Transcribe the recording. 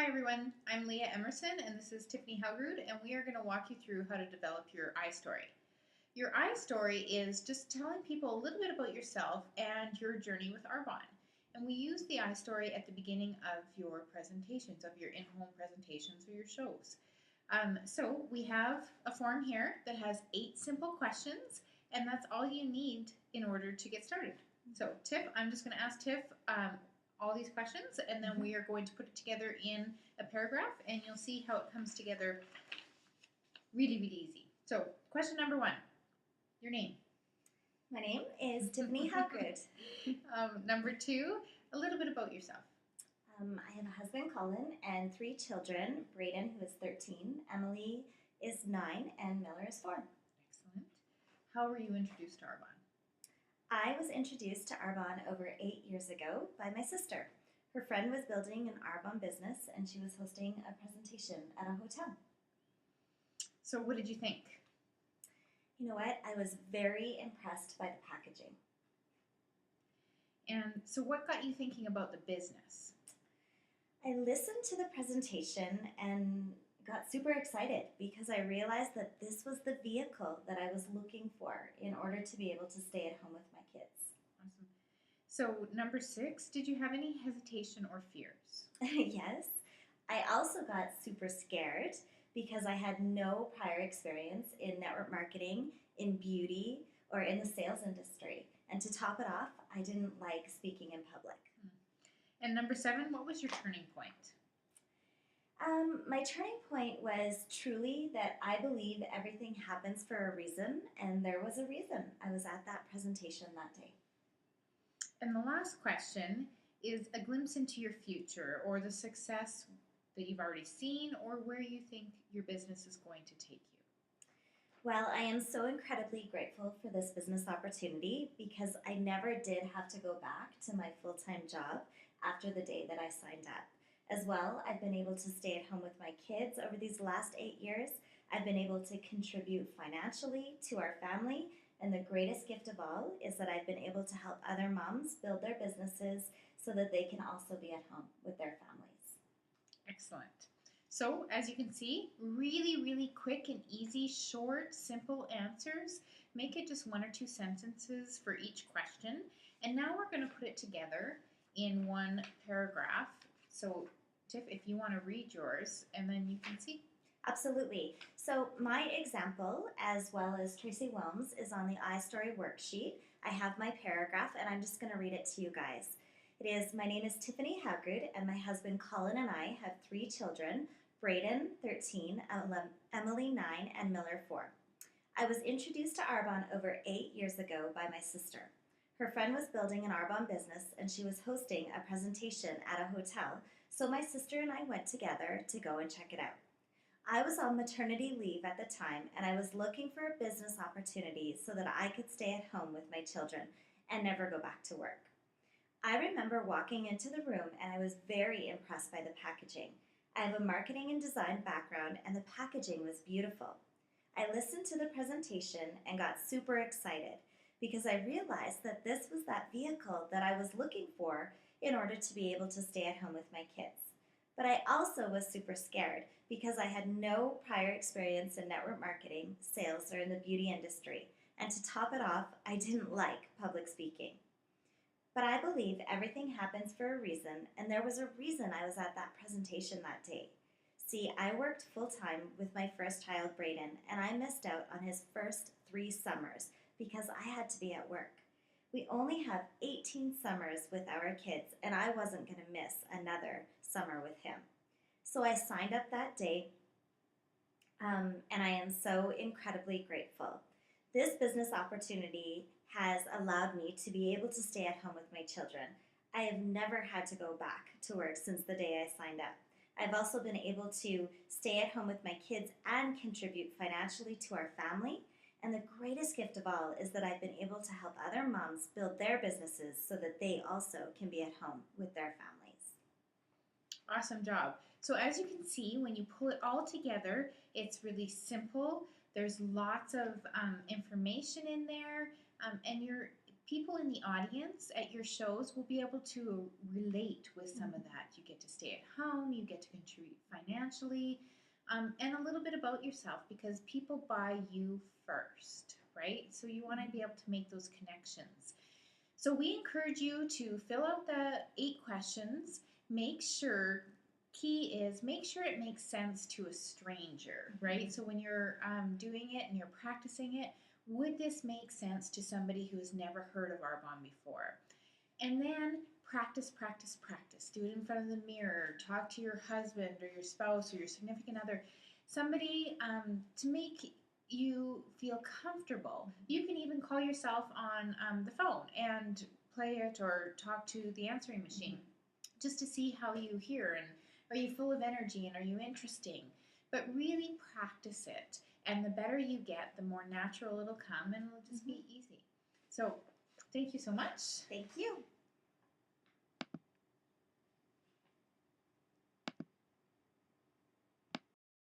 Hi everyone, I'm Leah Emerson and this is Tiffany Haugrud, and we are going to walk you through how to develop your iStory. Your iStory is just telling people a little bit about yourself and your journey with Arbonne. And we use the iStory at the beginning of your presentations, of your in-home presentations or your shows. So we have a form here that has 8 simple questions, and that's all you need in order to get started. So Tiff, I'm just going to ask Tiff all these questions, and then we are going to put it together in a paragraph, and you'll see how it comes together really, really easy. So question number 1, your name. My name is Tiffany Haugrud. Number 2, a little bit about yourself. I have a husband, Colin, and 3 children. Braden, who is 13, Emily is 9, and Miller is 4. Excellent. How were you introduced to Arbonne? I was introduced to Arbonne over 8 years ago by my sister. Her friend was building an Arbonne business, and she was hosting a presentation at a hotel. So what did you think? You know what? I was very impressed by the packaging. And so what got you thinking about the business? I listened to the presentation and got super excited because I realized that this was the vehicle that I was looking for in order to be able to stay at home with my kids. Awesome. So number 6, did you have any hesitation or fears? Yes. I also got super scared because I had no prior experience in network marketing, in beauty, or in the sales industry. And to top it off, I didn't like speaking in public. And number 7, what was your turning point? My turning point was truly that I believe everything happens for a reason, and there was a reason I was at that presentation that day. And the last question is a glimpse into your future, or the success that you've already seen, or where you think your business is going to take you. Well, I am so incredibly grateful for this business opportunity because I never did have to go back to my full-time job after the day that I signed up. As well, I've been able to stay at home with my kids over these last 8 years. I've been able to contribute financially to our family, and the greatest gift of all is that I've been able to help other moms build their businesses so that they can also be at home with their families. Excellent. So, as you can see, really, really quick and easy, short, simple answers. Make it just 1 or 2 sentences for each question. And now we're going to put it together in one paragraph. So, Tiff, if you want to read yours, and then you can see. Absolutely. So my example, as well as Tracy Wilms, is on the iStory worksheet. I have my paragraph, and I'm just going to read it to you guys. It is, my name is Tiffany Haugrud, and my husband Colin and I have 3 children, Braden, 13, Emily, 9, and Miller, 4. I was introduced to Arbonne over 8 years ago by my sister. Her friend was building an Arbonne business, and she was hosting a presentation at a hotel, so my sister and I went together to go and check it out. I was on maternity leave at the time, and I was looking for a business opportunity so that I could stay at home with my children and never go back to work. I remember walking into the room, and I was very impressed by the packaging. I have a marketing and design background, and the packaging was beautiful. I listened to the presentation and got super excited because I realized that this was that vehicle that I was looking for in order to be able to stay at home with my kids. But I also was super scared because I had no prior experience in network marketing, sales, or in the beauty industry. And to top it off, I didn't like public speaking. But I believe everything happens for a reason, and there was a reason I was at that presentation that day. See, I worked full-time with my first child, Braden, and I missed out on his first 3 summers because I had to be at work. We only have 18 summers with our kids, and I wasn't going to miss another summer with him. So I signed up that day, and I am so incredibly grateful. This business opportunity has allowed me to be able to stay at home with my children. I have never had to go back to work since the day I signed up. I've also been able to stay at home with my kids and contribute financially to our family. And the greatest gift of all is that I've been able to help other moms build their businesses so that they also can be at home with their families. Awesome job. So as you can see, when you pull it all together, it's really simple. There's lots of information in there, and you're people in the audience at your shows will be able to relate with some of that. You get to stay at home, you get to contribute financially, and a little bit about yourself because people buy you first, right? So you want to be able to make those connections. So we encourage you to fill out the 8 questions. Make sure, key is make sure it makes sense to a stranger, right? So when you're doing it and you're practicing it, would this make sense to somebody who has never heard of Arbonne before? And then practice, practice, practice. Do it in front of the mirror. Talk to your husband or your spouse or your significant other. Somebody to make you feel comfortable. You can even call yourself on the phone and play it or talk to the answering machine just to see how you hear and are you full of energy and are you interesting. But really practice it. And the better you get, the more natural it'll come and it'll just be easy. So thank you so much. Thank you.